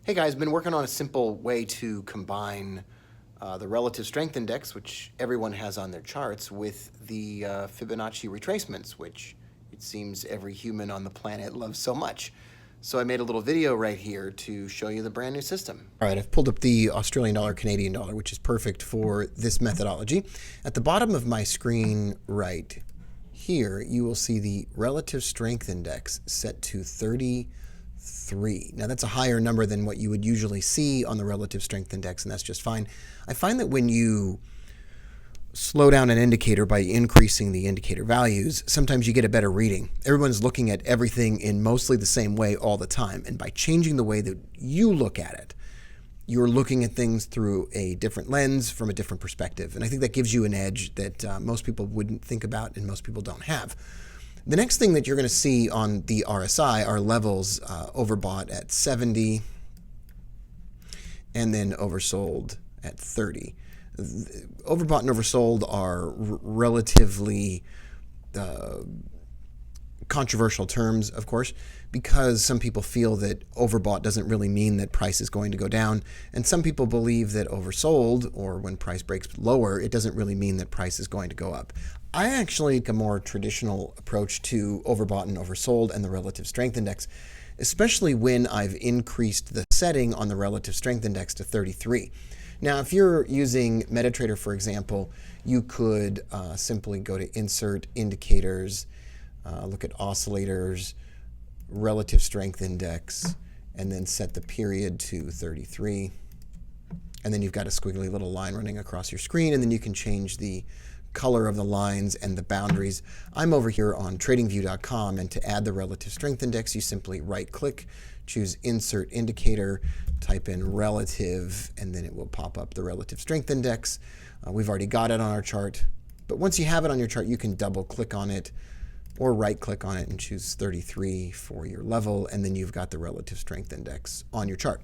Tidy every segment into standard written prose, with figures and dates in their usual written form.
Hey guys, been working on a simple way to combine the relative strength index, which everyone has on their charts, with the Fibonacci retracements, which it seems every human on the planet loves so much. So I made a little video right here to show you the brand new system. All right, I've pulled up the Australian dollar, Canadian dollar, which is perfect for this methodology. At the bottom of my screen right here, you will see the relative strength index set to 33. Now that's a higher number than what you would usually see on the relative strength index, and that's just fine. I find that when you slow down an indicator by increasing the indicator values, sometimes you get a better reading. Everyone's looking at everything in mostly the same way all the time, and by changing the way that you look at it, you're looking at things through a different lens from a different perspective. And I think that gives you an edge that most people wouldn't think about and most people don't have. The next thing that you're going to see on the RSI are levels overbought at 70 and then oversold at 30. Overbought and oversold are relatively controversial terms, of course, because some people feel that overbought doesn't really mean that price is going to go down, and some people believe that oversold, or when price breaks lower, it doesn't really mean that price is going to go up. I actually take a more traditional approach to overbought and oversold and the relative strength index, especially when I've increased the setting on the relative strength index to 33. Now, if you're using MetaTrader, for example, you could simply go to Insert Indicators, look at Oscillators, Relative Strength Index, and then set the period to 33. And then you've got a squiggly little line running across your screen, and then you can change the color of the lines and the boundaries. I'm over here on tradingview.com, and to add the relative strength index, you simply right-click, choose Insert Indicator, type in Relative, and then it will pop up the relative strength index. We've already got it on our chart, but once you have it on your chart, you can double-click on it or right-click on it and choose 33 for your level, and then you've got the relative strength index on your chart.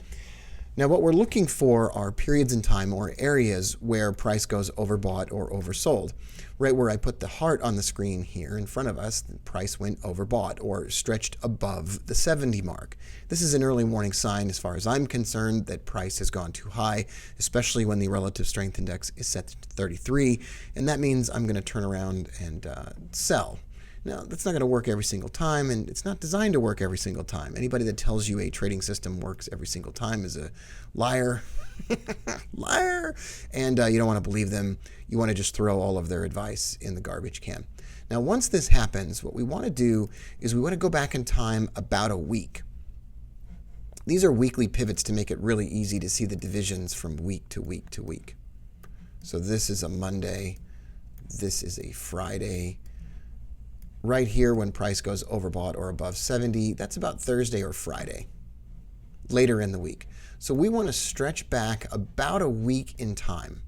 Now, what we're looking for are periods in time or areas where price goes overbought or oversold. Right where I put the heart on the screen here in front of us, the price went overbought or stretched above the 70 mark. This is an early warning sign, as far as I'm concerned, that price has gone too high, especially when the relative strength index is set to 33, and that means I'm going to turn around and sell. Now, that's not going to work every single time, and it's not designed to work every single time. Anybody that tells you a trading system works every single time is a liar. Liar! And you don't want to believe them. You want to just throw all of their advice in the garbage can. Now, once this happens, what we want to do is we want to go back in time about a week. These are weekly pivots to make it really easy to see the divisions from week to week to week. So this is a Monday. This is a Friday. Right here, when price goes overbought or above 70, that's about Thursday or Friday, later in the week. So we want to stretch back about a week in time.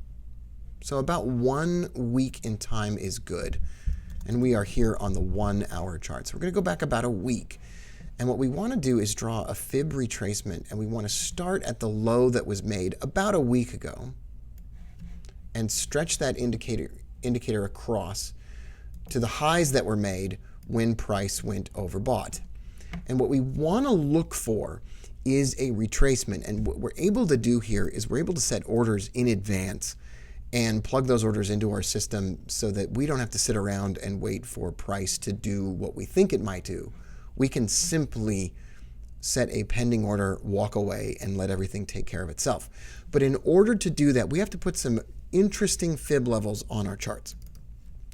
So about 1 week in time is good. And we are here on the 1 hour chart. So we're going to go back about a week. And what we want to do is draw a fib retracement, and we want to start at the low that was made about a week ago and stretch that indicator across to the highs that were made when price went overbought. And what we want to look for is a retracement. And what we're able to do here is we're able to set orders in advance and plug those orders into our system so that we don't have to sit around and wait for price to do what we think it might do. We can simply set a pending order, walk away, and let everything take care of itself. But in order to do that, we have to put some interesting fib levels on our charts.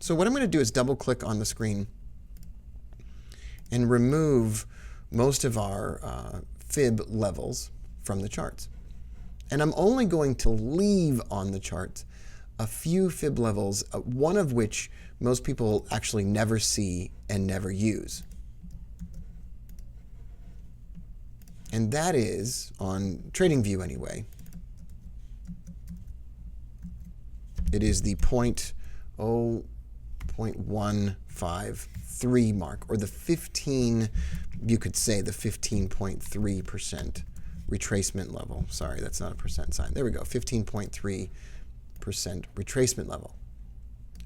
So what I'm going to do is double click on the screen and remove most of our fib levels from the charts. And I'm only going to leave on the chart a few fib levels, one of which most people actually never see and never use. And that is, on TradingView anyway, it is the 0.153 mark, or the 15, you could say the 15.3% retracement level. Sorry, that's not a percent sign. There we go, 15.3% retracement level.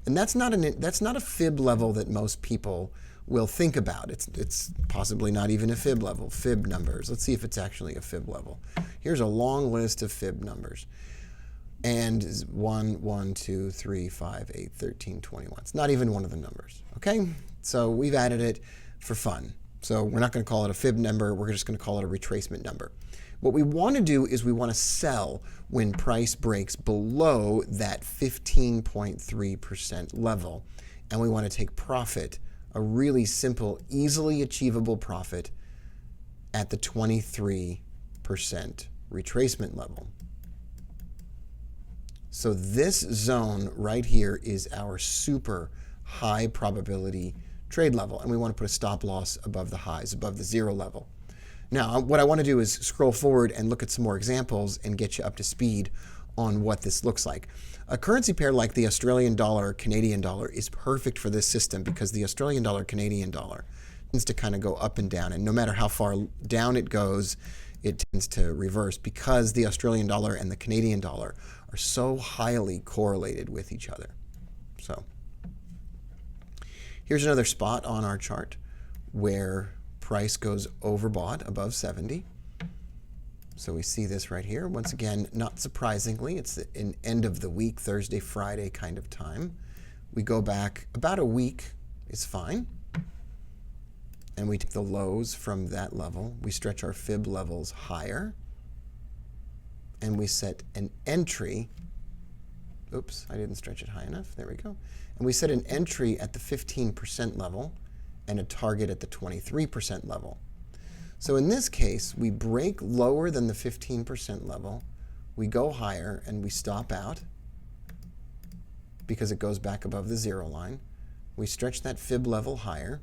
And that's not a fib level that most people we'll think about. It's possibly not even a fib level. Fib numbers. Let's see if it's actually a fib level. Here's a long list of fib numbers. And 1, 1, 2, 3, 5, 8, 13, 21. It's not even one of the numbers. Okay? So we've added it for fun. So we're not going to call it a fib number. We're just going to call it a retracement number. What we want to do is we want to sell when price breaks below that 15.3% level. And we want to take profit, a really simple, easily achievable profit at the 23% retracement level. So this zone right here is our super high probability trade level. And we want to put a stop loss above the highs, above the 0 level. Now, what I want to do is scroll forward and look at some more examples and get you up to speed on what this looks like. A currency pair like the Australian dollar, Canadian dollar is perfect for this system because the Australian dollar, Canadian dollar tends to kind of go up and down. And no matter how far down it goes, it tends to reverse because the Australian dollar and the Canadian dollar are so highly correlated with each other. So here's another spot on our chart where price goes overbought above 70. So we see this right here. Once again, not surprisingly, it's an end of the week, Thursday, Friday kind of time. We go back about a week is fine. And we take the lows from that level. We stretch our fib levels higher. And we set an entry. Oops, I didn't stretch it high enough. There we go. And we set an entry at the 15% level and a target at the 23% level. So in this case, we break lower than the 15% level, we go higher, and we stop out because it goes back above the 0 line. We stretch that fib level higher,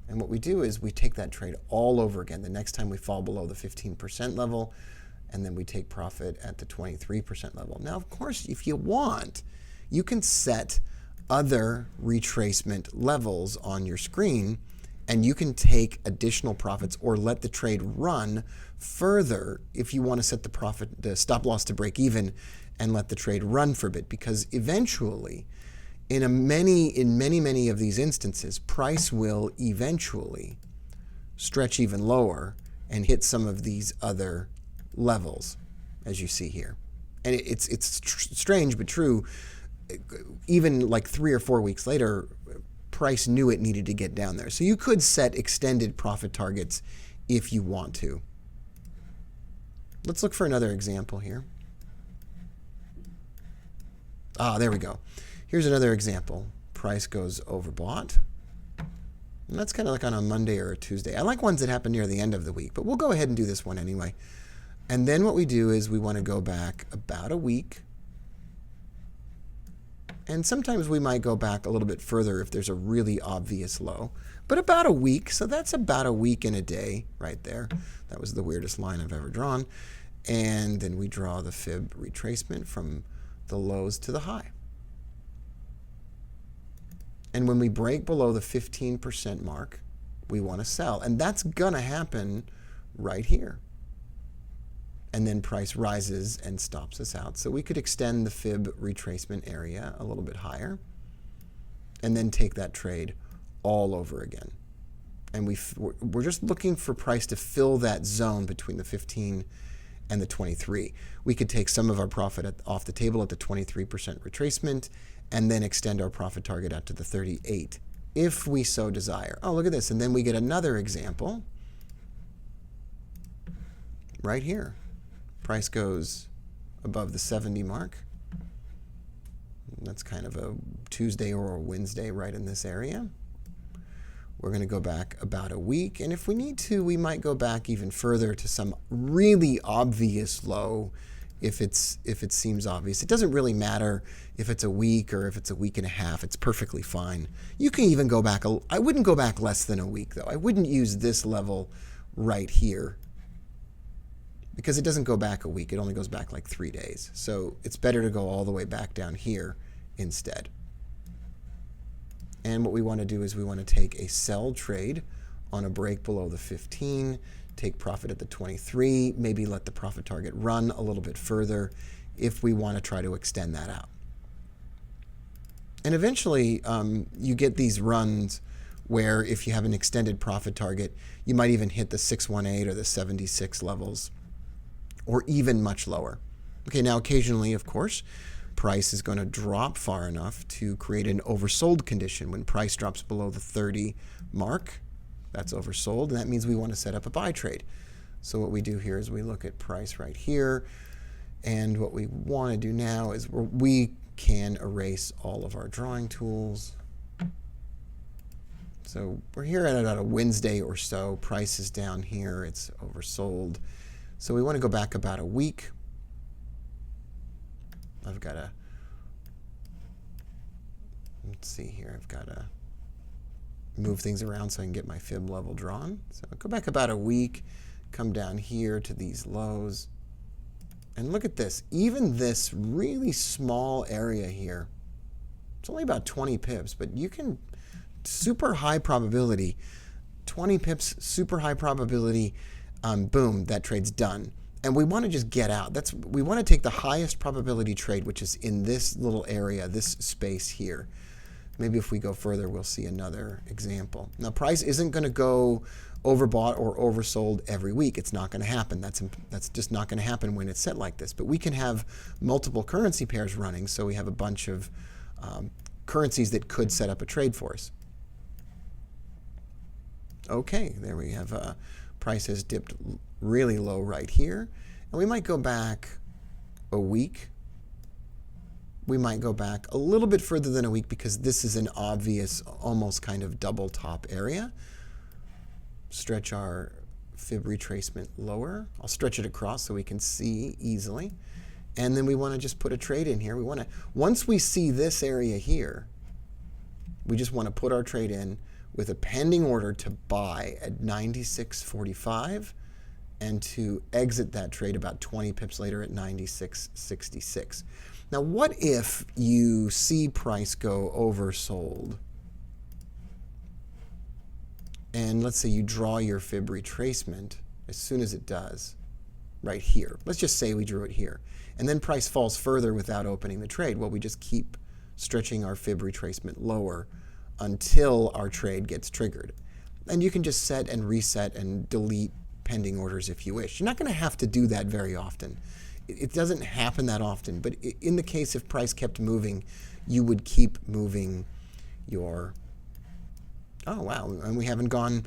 and what we do is we take that trade all over again. The next time we fall below the 15% level, and then we take profit at the 23% level. Now, of course, if you want, you can set other retracement levels on your screen, and you can take additional profits or let the trade run further if you want to set the stop loss to break even and let the trade run for a bit, because eventually, in many of these instances, price will eventually stretch even lower and hit some of these other levels, as you see here. And it's strange but true. Even like 3 or 4 weeks later, price knew it needed to get down there. So you could set extended profit targets if you want to. Let's look for another example here. There we go. Here's another example. Price goes overbought. And that's kind of like on a Monday or a Tuesday. I like ones that happen near the end of the week, but we'll go ahead and do this one anyway. And then what we do is we want to go back about a week. And sometimes we might go back a little bit further if there's a really obvious low. But about a week, so that's about a week and a day right there. That was the weirdest line I've ever drawn. And then we draw the fib retracement from the lows to the high. And when we break below the 15% mark, we want to sell. And that's going to happen right here. And then price rises and stops us out. So we could extend the fib retracement area a little bit higher and then take that trade all over again. And we're just looking for price to fill that zone between the 15 and the 23. We could take some of our profit off the table at the 23% retracement and then extend our profit target out to the 38 if we so desire. Oh, look at this. And then we get another example right here. Price goes above the 70 mark. That's kind of a Tuesday or a Wednesday right in this area. We're going to go back about a week. And if we need to, we might go back even further to some really obvious low if it seems obvious. It doesn't really matter if it's a week or if it's a week and a half. It's perfectly fine. You can even go back. I wouldn't go back less than a week, though. I wouldn't use this level right here, because it doesn't go back a week. It only goes back like 3 days. So it's better to go all the way back down here instead. And what we want to do is we want to take a sell trade on a break below the 15, take profit at the 23, maybe let the profit target run a little bit further if we want to try to extend that out. And eventually you get these runs where if you have an extended profit target, you might even hit the 618 or the 76 levels, or even much lower. Okay, now occasionally, of course, price is going to drop far enough to create an oversold condition. When price drops below the 30 mark, that's oversold, and that means we want to set up a buy trade. So what we do here is we look at price right here, and what we want to do now is we can erase all of our drawing tools. So we're here at about a Wednesday or so. Price is down here. It's oversold. So we want to go back about a week. I've got to, let's see here. I've got to move things around so I can get my fib level drawn. So I'll go back about a week, come down here to these lows. And look at this. Even this really small area here, it's only about 20 pips, but you can, super high probability, 20 pips, super high probability, boom, that trade's done. And we want to just get out. We want to take the highest probability trade, which is in this little area, this space here. Maybe if we go further, we'll see another example. Now, price isn't going to go overbought or oversold every week. It's not going to happen. That's just not going to happen when it's set like this. But we can have multiple currency pairs running, so we have a bunch of currencies that could set up a trade for us. Okay, there we have price has dipped really low right here. And we might go back a week. We might go back a little bit further than a week because this is an obvious, almost kind of double top area. Stretch our fib retracement lower. I'll stretch it across so we can see easily. And then we want to just put a trade in here. We want to, once we see this area here, we just want to put our trade in with a pending order to buy at 96.45 and to exit that trade about 20 pips later at 96.66. Now, what if you see price go oversold? And let's say you draw your fib retracement as soon as it does, right here. Let's just say we drew it here. And then price falls further without opening the trade. Well, we just keep stretching our fib retracement lower until our trade gets triggered. And you can just set and reset and delete pending orders if you wish. You're not going to have to do that very often. It doesn't happen that often, but in the case if price kept moving, you would keep moving your, oh wow, and we haven't gone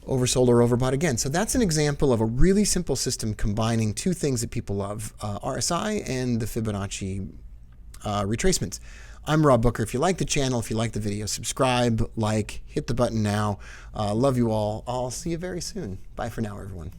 oversold or overbought again. So that's an example of a really simple system combining two things that people love, RSI and the Fibonacci retracements. I'm Rob Booker. If you like the channel, if you like the video, subscribe, like, hit the button now. Love you all. I'll see you very soon. Bye for now, everyone.